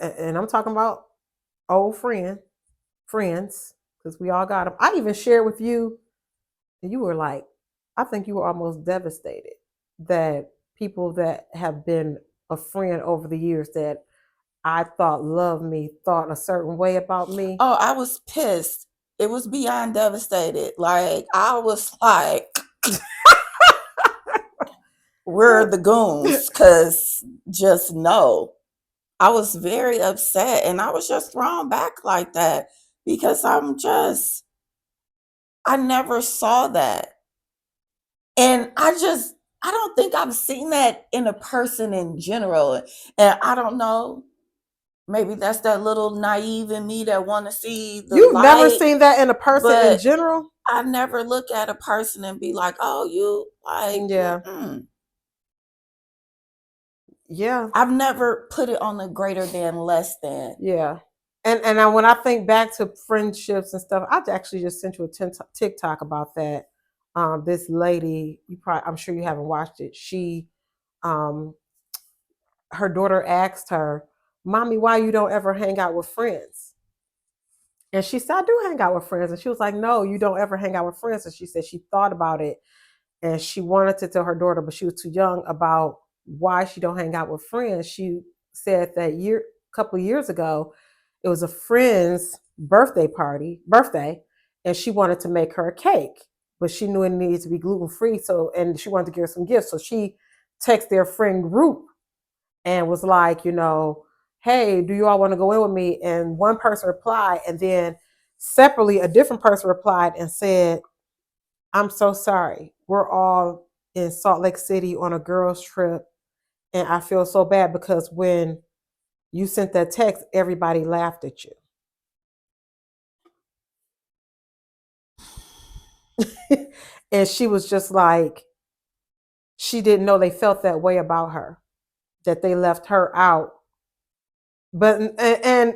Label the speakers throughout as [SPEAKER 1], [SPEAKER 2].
[SPEAKER 1] And I'm talking about old friends, because we all got them. I even shared with you, and you were like, I think you were almost devastated that people that have been a friend over the years that I thought loved me thought a certain way about me.
[SPEAKER 2] Oh, I was pissed. It was beyond devastated. Like, I was like, we're the goons, because just no. I was very upset and I was just thrown back like that because I never saw that. And I don't think I've seen that in a person in general. And I don't know, maybe that's that little naive in me that want to see the
[SPEAKER 1] You've never
[SPEAKER 2] light,
[SPEAKER 1] seen that in a person in
[SPEAKER 2] but
[SPEAKER 1] general?
[SPEAKER 2] I never look at a person and be like, oh, you like,
[SPEAKER 1] Yeah.
[SPEAKER 2] mm-mm.
[SPEAKER 1] Yeah.
[SPEAKER 2] I've never put it on the greater than, less than.
[SPEAKER 1] Yeah. And when I think back to friendships and stuff, I actually just sent you a TikTok about that. This lady, I'm sure you haven't watched it. Um, her daughter asked her, "Mommy, why you don't ever hang out with friends?" And she said, "I do hang out with friends." And she was like, "No, you don't ever hang out with friends." And she said she thought about it and she wanted to tell her daughter, but she was too young about why she don't hang out with friends. She said that couple of years ago, it was a friend's birthday, and she wanted to make her a cake, but she knew it needed to be gluten free. So, and she wanted to give her some gifts. So she texted their friend group and was like, hey, do you all want to go in with me? And one person replied, and then separately, a different person replied and said, I'm so sorry. We're all in Salt Lake City on a girls' trip, and I feel so bad because when you sent that text, everybody laughed at you. And she was just like, she didn't know they felt that way about her, that they left her out. But and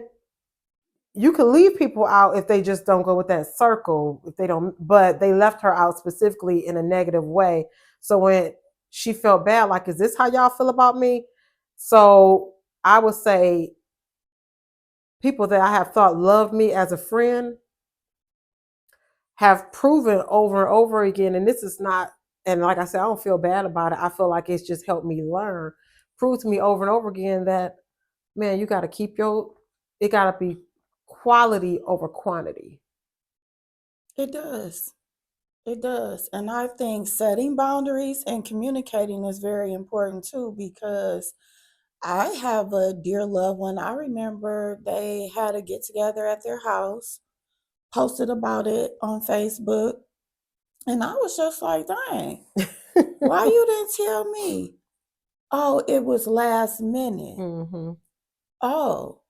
[SPEAKER 1] you can leave people out if they just don't go with that circle, if they don't, but they left her out specifically in a negative way. So when she felt bad, like, is this how y'all feel about me? So I would say people that I have thought loved me as a friend have proven over and over again, and this is not, and like I said, I don't feel bad about it. I feel like it's just helped me learn, prove to me over and over again that, man, you got to it got to be quality over quantity.
[SPEAKER 2] It does. It does. And I think setting boundaries and communicating is very important too, because I have a dear loved one. I remember they had a get together at their house, posted about it on Facebook. And I was just like, dang, why you didn't tell me? Oh, it was last minute.
[SPEAKER 1] Mm-hmm.
[SPEAKER 2] Oh,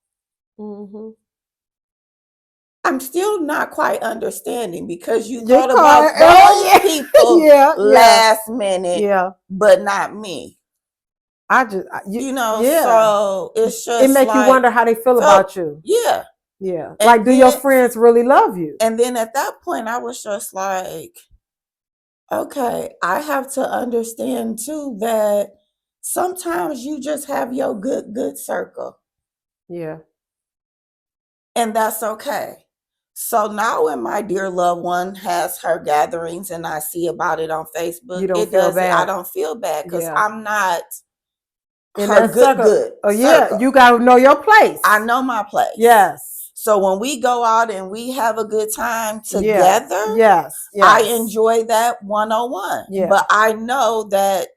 [SPEAKER 1] Mm-hmm.
[SPEAKER 2] I'm still not quite understanding, because you
[SPEAKER 1] You
[SPEAKER 2] thought
[SPEAKER 1] call
[SPEAKER 2] about
[SPEAKER 1] it,
[SPEAKER 2] those
[SPEAKER 1] yeah,
[SPEAKER 2] people
[SPEAKER 1] yeah, yeah,
[SPEAKER 2] last minute,
[SPEAKER 1] yeah.
[SPEAKER 2] but not me.
[SPEAKER 1] Yeah.
[SPEAKER 2] So it's
[SPEAKER 1] It
[SPEAKER 2] just
[SPEAKER 1] make you
[SPEAKER 2] like,
[SPEAKER 1] wonder how they feel
[SPEAKER 2] so
[SPEAKER 1] about you.
[SPEAKER 2] yeah.
[SPEAKER 1] Yeah. Like,
[SPEAKER 2] And
[SPEAKER 1] do your
[SPEAKER 2] then
[SPEAKER 1] friends really love you?
[SPEAKER 2] and then at that point I was just like, okay, I have to understand too that sometimes you just have your good circle,
[SPEAKER 1] Yeah.
[SPEAKER 2] and that's okay. So now when my dear loved one has her gatherings and I see about it on Facebook,
[SPEAKER 1] You don't feel
[SPEAKER 2] I
[SPEAKER 1] bad.
[SPEAKER 2] don't feel bad, because
[SPEAKER 1] Yeah.
[SPEAKER 2] I'm not
[SPEAKER 1] In
[SPEAKER 2] her
[SPEAKER 1] that circle.
[SPEAKER 2] good
[SPEAKER 1] Oh yeah,
[SPEAKER 2] circle.
[SPEAKER 1] you gotta know your place.
[SPEAKER 2] I know my place.
[SPEAKER 1] Yes.
[SPEAKER 2] So when we go out and we have a good time
[SPEAKER 1] Yeah.
[SPEAKER 2] together,
[SPEAKER 1] Yes.
[SPEAKER 2] I
[SPEAKER 1] Yes.
[SPEAKER 2] enjoy that 101.
[SPEAKER 1] Yeah.
[SPEAKER 2] But I know that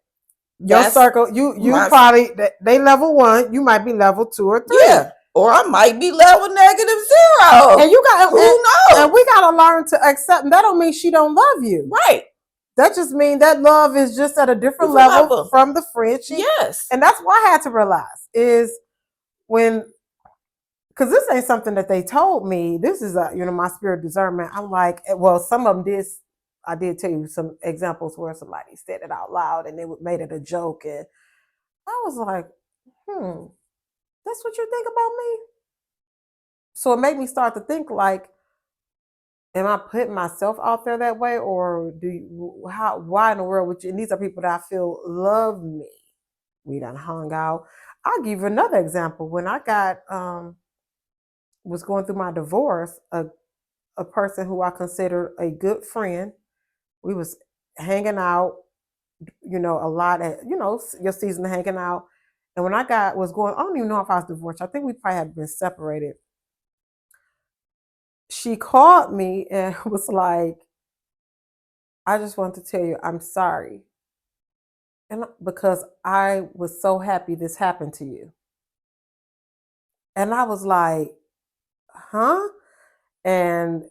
[SPEAKER 1] Your
[SPEAKER 2] that's
[SPEAKER 1] circle, you
[SPEAKER 2] my,
[SPEAKER 1] probably, they level 1, you might be level 2 or 3.
[SPEAKER 2] yeah. Or I might be level -0.
[SPEAKER 1] And you got
[SPEAKER 2] Who
[SPEAKER 1] and we
[SPEAKER 2] knows?
[SPEAKER 1] gotta learn to accept, and that don't mean she don't love you.
[SPEAKER 2] Right.
[SPEAKER 1] That just means that love is just at a different
[SPEAKER 2] Different
[SPEAKER 1] level
[SPEAKER 2] level.
[SPEAKER 1] from the friendship.
[SPEAKER 2] Yes.
[SPEAKER 1] And that's what I had to realize is when, because this ain't something that they told me. This is my spirit discernment. I'm like, well, some of them did. I did tell you some examples where somebody said it out loud and they made it a joke, and I was like, that's what you think about me. So it made me start to think like, am I putting myself out there that way, or why in the world would you? And these are people that I feel love me. We done hung out. I'll give you another example. When I got was going through my divorce, a person who I considered a good friend, we was hanging out, a lot at, your season of hanging out. And when I don't even know if I was divorced. I think we probably had been separated. She called me and was like, I just want to tell you I'm sorry. And because I was so happy this happened to you. And I was like, huh? And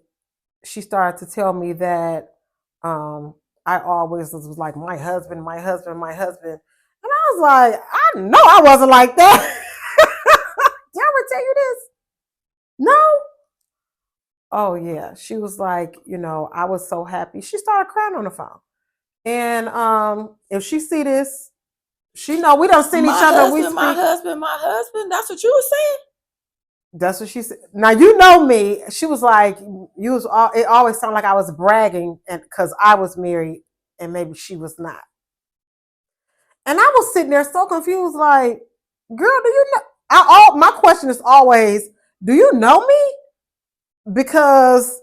[SPEAKER 1] she started to tell me that I always was like, my husband, my husband, my husband. And I was like, I know I wasn't like that. Did I ever tell you this? No. Oh yeah. She was like, I was so happy. She started crying on the phone. And if she see this, she know we don't see each other. We speak.
[SPEAKER 2] My husband. That's what you were saying.
[SPEAKER 1] That's what she said. Now you know me. She was like, It always sounded like I was bragging, and because I was married, and maybe she was not. And I was sitting there so confused, like, girl, do you know? My question is always, do you know me? Because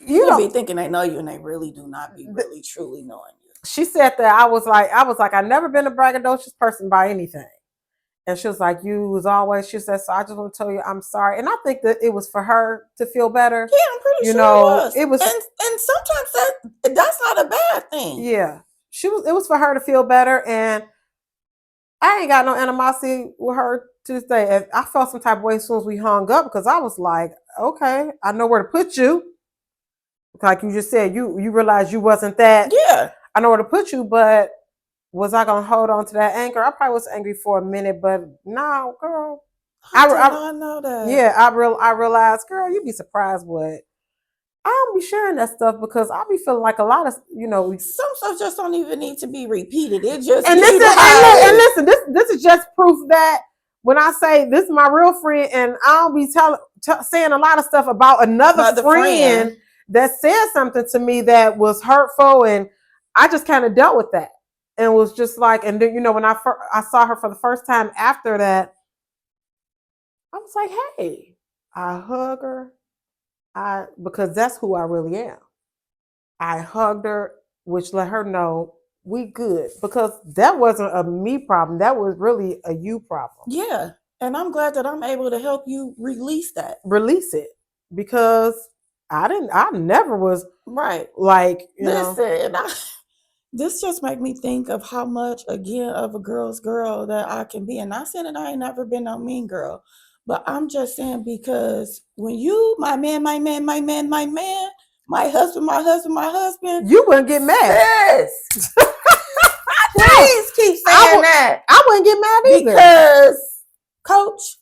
[SPEAKER 2] you don't be thinking they know you, and they really do not be really truly knowing you.
[SPEAKER 1] She said that I was like, I've never been a braggadocious person by anything. And she was like, you was always, she said, so I just want to tell you I'm sorry. And I think that it was for her to feel better.
[SPEAKER 2] Yeah, I'm pretty sure it was. And sometimes that's not a bad thing.
[SPEAKER 1] Yeah. It was for her to feel better. And I ain't got no animosity with her to this day. I felt some type of way as soon as we hung up, because I was like, okay, I know where to put you. Like you just said, you realized you wasn't that.
[SPEAKER 2] Yeah.
[SPEAKER 1] I know where to put you, but was I gonna hold on to that anger? I probably was angry for a minute, but no, girl.
[SPEAKER 2] I did not know that.
[SPEAKER 1] Yeah, I realized, girl, you'd be surprised what. I don't be sharing that stuff because I be feeling like a lot of,
[SPEAKER 2] some stuff just don't even need to be repeated. It just
[SPEAKER 1] and listen, this is just proof that when I say this is my real friend, and I don't be saying a lot of stuff about another friend that said something to me that was hurtful, and I just kind of dealt with that. And was just like, and then, when I saw her for the first time after that, I was like, hey, I hug her. Because that's who I really am. I hugged her, which let her know we good, because that wasn't a me problem. That was really a you problem.
[SPEAKER 2] Yeah. And I'm glad that I'm able to help you release
[SPEAKER 1] it, because I never was
[SPEAKER 2] right.
[SPEAKER 1] Like,
[SPEAKER 2] listen, this just make me think of how much, again, of a girl's girl that I can be. And I said that I ain't never been no mean girl. But I'm just saying, because when you, my man, my husband,
[SPEAKER 1] you wouldn't get mad.
[SPEAKER 2] Sis, please keep saying that.
[SPEAKER 1] I wouldn't get mad either.
[SPEAKER 2] Because, coach,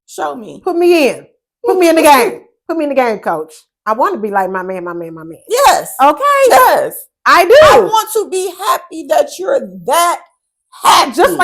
[SPEAKER 2] show me.
[SPEAKER 1] Put me in. Put me in the game. Put me in the game, coach. I want to be like my man.
[SPEAKER 2] Yes.
[SPEAKER 1] Okay.
[SPEAKER 2] Yes.
[SPEAKER 1] I do.
[SPEAKER 2] I want to be happy that you're that happy.
[SPEAKER 1] Just like